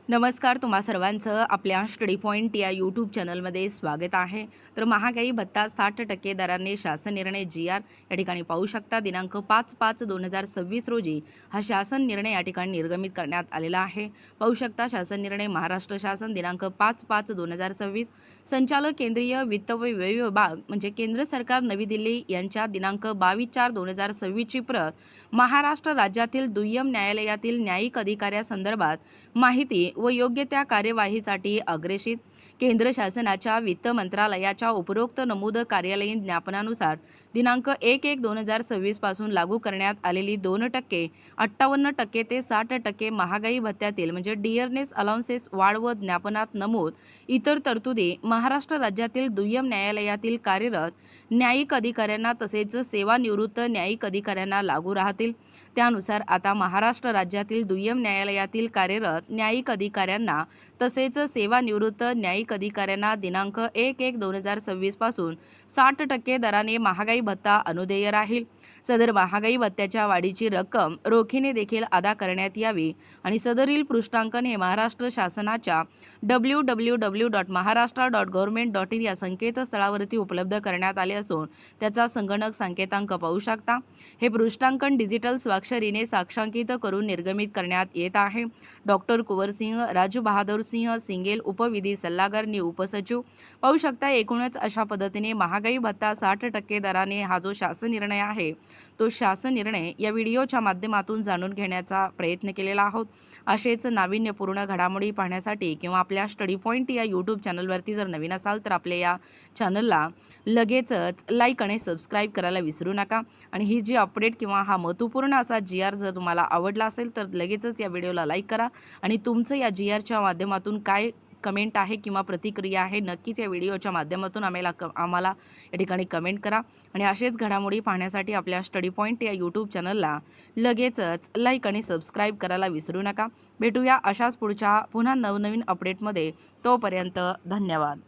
नमस्कार, तुम्हा सर्वांचं आपल्या स्टडी पॉइंट या यूट्यूब चॅनलमध्ये स्वागत आहे. तर महागाई भत्ता 60% दराने शासन निर्णय जी.आर. या ठिकाणी पाहू शकता. दिनांक 5/5/2026 रोजी हा शासन निर्णय या ठिकाणी निर्गमित करण्यात आलेला आहे. पाहू शकता शासन निर्णय महाराष्ट्र शासन दिनांक 5/5/2026 संचालक केंद्रीय वित्त व व्यय विभाग म्हणजे केंद्र सरकार नवी दिल्ली यांच्या दिनांक 22/4/2026 ची प्रत महाराष्ट्र राज्यातील दुय्यम न्यायालयातील न्यायिक अधिकाऱ्यासंदर्भात माहिती व योग्य त्या कार्यवाहीसाठी अग्रेषित केंद्र शासनाच्या वित्त मंत्रालयाच्या उपरोक्त नमूद कार्यालयीन ज्ञापनानुसार दिनांक 1/1/2026 पासून लागू करण्यात आलेली 2% 58% ते 60% महागाई भत्त्यातील म्हणजे डिअरनेस अलाउन्सेस वाढ व ज्ञापनात नमूद इतर तरतुदी महाराष्ट्र राज्यातील दुय्यम न्यायालयातील कार्यरत न्यायिक अधिकाऱ्यांना तसेच सेवानिवृत्त न्यायिक अधिकाऱ्यांना लागू राहतील. त्यानुसार आता महाराष्ट्र राज्यातील दुय्यम न्यायालयातील कार्यरत न्यायिक अधिकाऱ्यांना तसेच सेवानिवृत्त न्यायिक अधिकाऱ्यांना दिनांक 1/1/2026 पासून 60% दराने महागाई भत्ता अनुदेय राहील. सदर महागाई भत्त्याच्या वाढीची रक्कम रोखीने देखील अदा करण्यात यावी आणि सदरील पृष्ठांकन हे महाराष्ट्र शासनाच्या www.maharashtra.government.in या संकेतस्थळावरती उपलब्ध करण्यात आले असून त्याचा संगणक संकेतांक पाहू शकता. हे पृष्ठांकन डिजिटल स्वाक्षरीने साक्षांकित करून निर्गमित करण्यात येत आहे. डॉक्टर कुंवरसिंह राजू बहादूर सिंह सिंगेल उपविधी सल्लागार नि उपसचिव पाहू शकता. एकूणच अशा पद्धतीने महागाई भत्ता 60% दराने हा जो शासन निर्णय आहे तो शासन निर्णय या व्हिडिओच्या माध्यमातून जाणून घेण्याचा प्रयत्न केलेला आहोत. असेच नाविन्यपूर्ण घडामोडी पाहण्यासाठी किंवा आपल्या स्टडी पॉइंट या यूट्यूब चॅनलवरती जर नवीन असाल तर आपल्या या चॅनलला लगेचच लाईक आणि सबस्क्राईब करायला विसरू नका. आणि ही जी अपडेट किंवा हा महत्त्वपूर्ण असा जी.आर. जर तुम्हाला आवडला असेल तर लगेचच या व्हिडिओला लाईक करा आणि तुमचं या जी.आर.च्या माध्यमातून काय कमेंट आहे किंवा प्रतिक्रिया आहे नक्कीच या व्हिडिओच्या माध्यमातून आम्हाला या ठिकाणी कमेंट करा. आणि असेच घडामोडी पाहण्यासाठी आपल्या स्टडी पॉइंट या यूट्यूब चॅनलला लगेचच लाईक आणि सबस्क्राईब करायला विसरू नका. भेटूया अशाच पुढच्या पुन्हा नवनवीन अपडेटमध्ये. तोपर्यंत धन्यवाद.